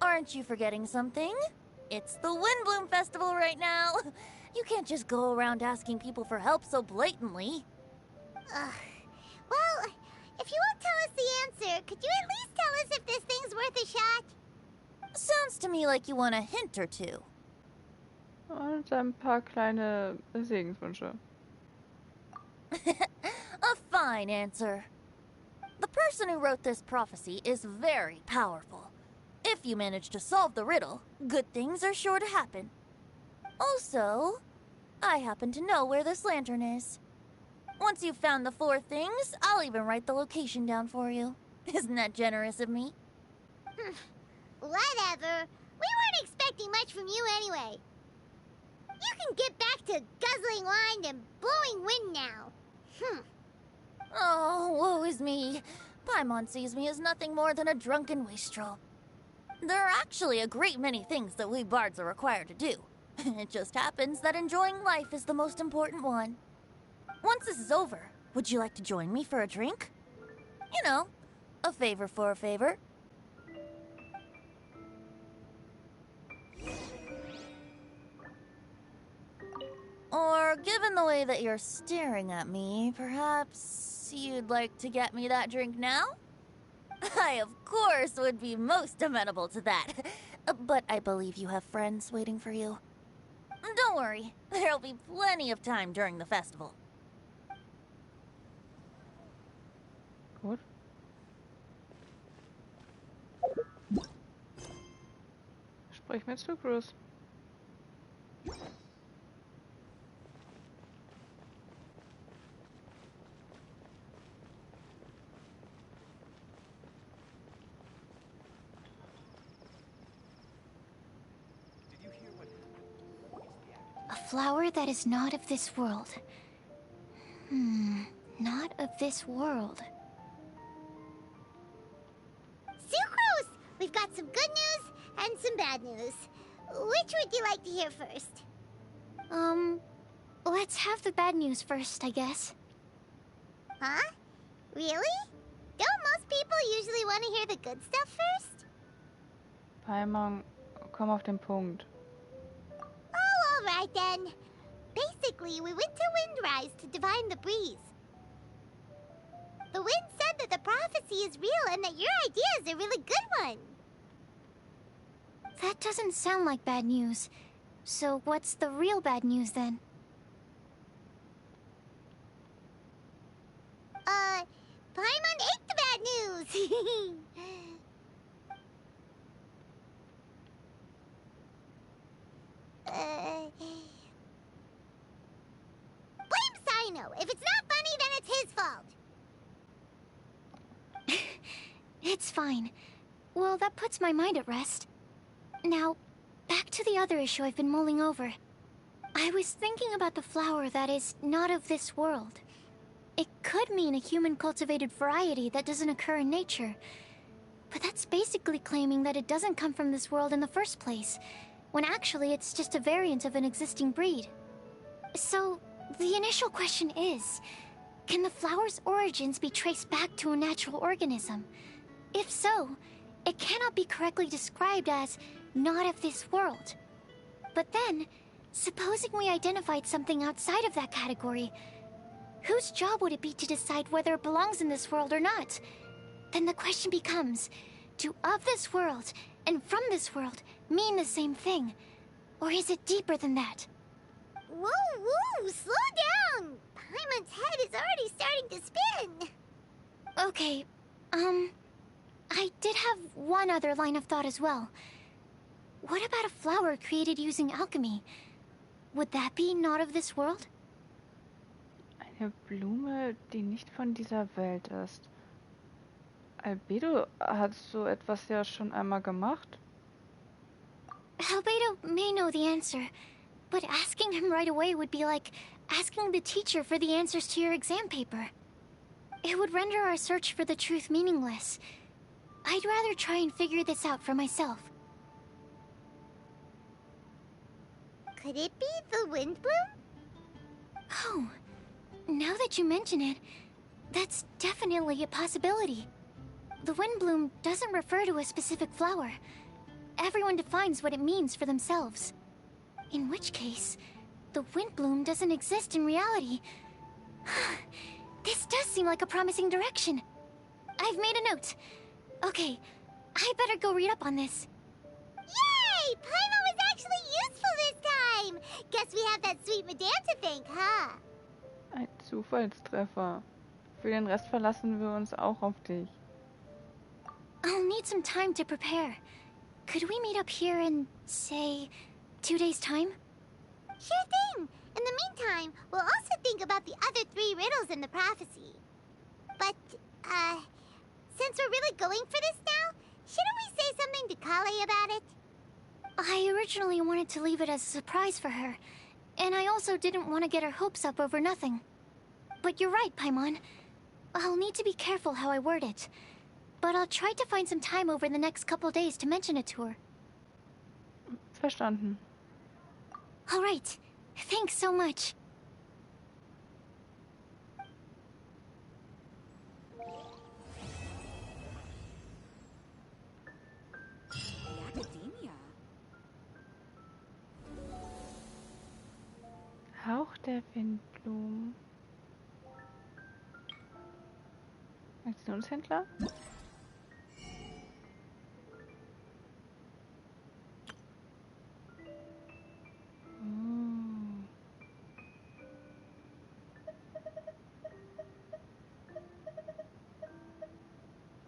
Aren't you forgetting something? It's the Windbloom Festival right now. You can't just go around asking people for help so blatantly. Well, if you won't tell us the answer, could you at least tell us if this thing's worth a shot? Sounds to me like you want a hint or two. Und ein paar kleine Segenswünsche. A fine answer. The person who wrote this prophecy is very powerful. If you manage to solve the riddle, good things are sure to happen. Also, I happen to know where this lantern is. Once you've found the 4 things, I'll even write the location down for you. Isn't that generous of me? Whatever. We weren't expecting much from you anyway. You can get back to guzzling wine and blowing wind now. Oh, woe is me. Paimon sees me as nothing more than a drunken wastrel. There are actually a great many things that we bards are required to do. It just happens that enjoying life is the most important one. Once this is over, would you like to join me for a drink? You know, a favor for a favor. Or, given the way that you're staring at me, perhaps you'd like to get me that drink now? I, of course, would be most amenable to that. But I believe you have friends waiting for you. Don't worry, there'll be plenty of time during the festival. Gut. Sprich mit Sucrose. A flower that is not of this world. Not of this world. We've got some good news and some bad news. Which would you like to hear first? Let's have the bad news first, I guess. Huh? Really? Don't most people usually want to hear the good stuff first? Paimon, komm auf den Punkt. Oh, alright then. Basically, we went to Windrise to divine the breeze. The wind said that the prophecy is real and that your idea is a really good one. That doesn't sound like bad news. So what's the real bad news then? Paimon ate the bad news! Blame Sino! If it's not funny, then it's his fault! It's fine. Well, that puts my mind at rest. Now, back to the other issue I've been mulling over. I was thinking about the flower that is not of this world. It could mean a human-cultivated variety that doesn't occur in nature. But that's basically claiming that it doesn't come from this world in the first place, when actually it's just a variant of an existing breed. So, the initial question is, can the flower's origins be traced back to a natural organism? If so, it cannot be correctly described as not of this world. But then, supposing we identified something outside of that category, whose job would it be to decide whether it belongs in this world or not? Then the question becomes, do of this world and from this world mean the same thing? Or is it deeper than that? Whoa, whoa, slow down! Paimon's head is already starting to spin! Okay, I did have one other line of thought as well. What about a flower created using alchemy? Would that be not of this world? Eine Blume, die nicht von dieser Welt ist. Albedo hat so etwas ja schon einmal gemacht. Albedo may know the answer, but asking him right away would be like asking the teacher for the answers to your exam paper. It would render our search for the truth meaningless. I'd rather try and figure this out for myself. Could it be the wind bloom? Oh, now that you mention it, that's definitely a possibility. The wind bloom doesn't refer to a specific flower. Everyone defines what it means for themselves. In which case, the wind bloom doesn't exist in reality. This does seem like a promising direction. I've made a note. Okay, I better go read up on this. Yay! Paimon was actually useful this time! Guess we have that sweet madame to thank, huh? Ein Zufallstreffer. Für den Rest verlassen wir uns auch auf dich. I'll need some time to prepare. Could we meet up here in, say, 2 days' time? Sure thing! In the meantime, we'll also think about the other 3 riddles in the prophecy. But, since we're really going for this now, shouldn't we say something to Kale about it? I originally wanted to leave it as a surprise for her, and I also didn't want to get her hopes up over nothing. But you're right, Paimon. I'll need to be careful how I word it. But I'll try to find some time over the next couple days to mention it to her. Verstanden. All right. Thanks so much. Hauch der Windblumen. Aktionshändler?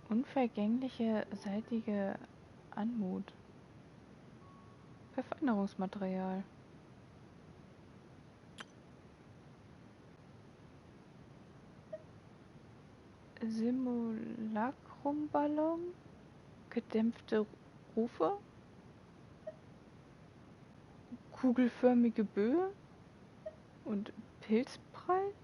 Unvergängliche, seitige Anmut. Verfeinerungsmaterial. Simulacrumballon, gedämpfte Rufe, kugelförmige Böe und Pilzprall.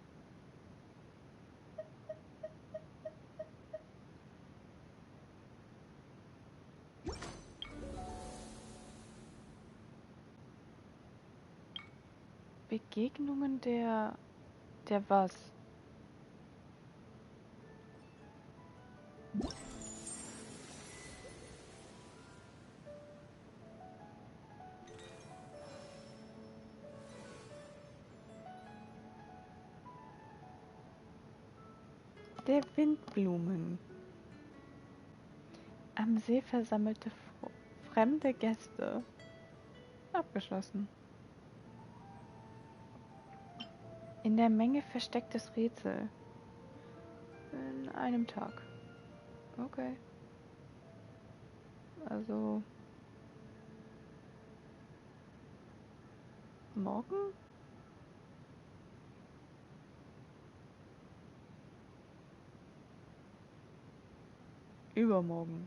Begegnungen der was? Der Windblumen. Am See versammelte fremde Gäste. Abgeschlossen. In der Menge verstecktes Rätsel. In einem Tag. Okay. Also... morgen? Übermorgen.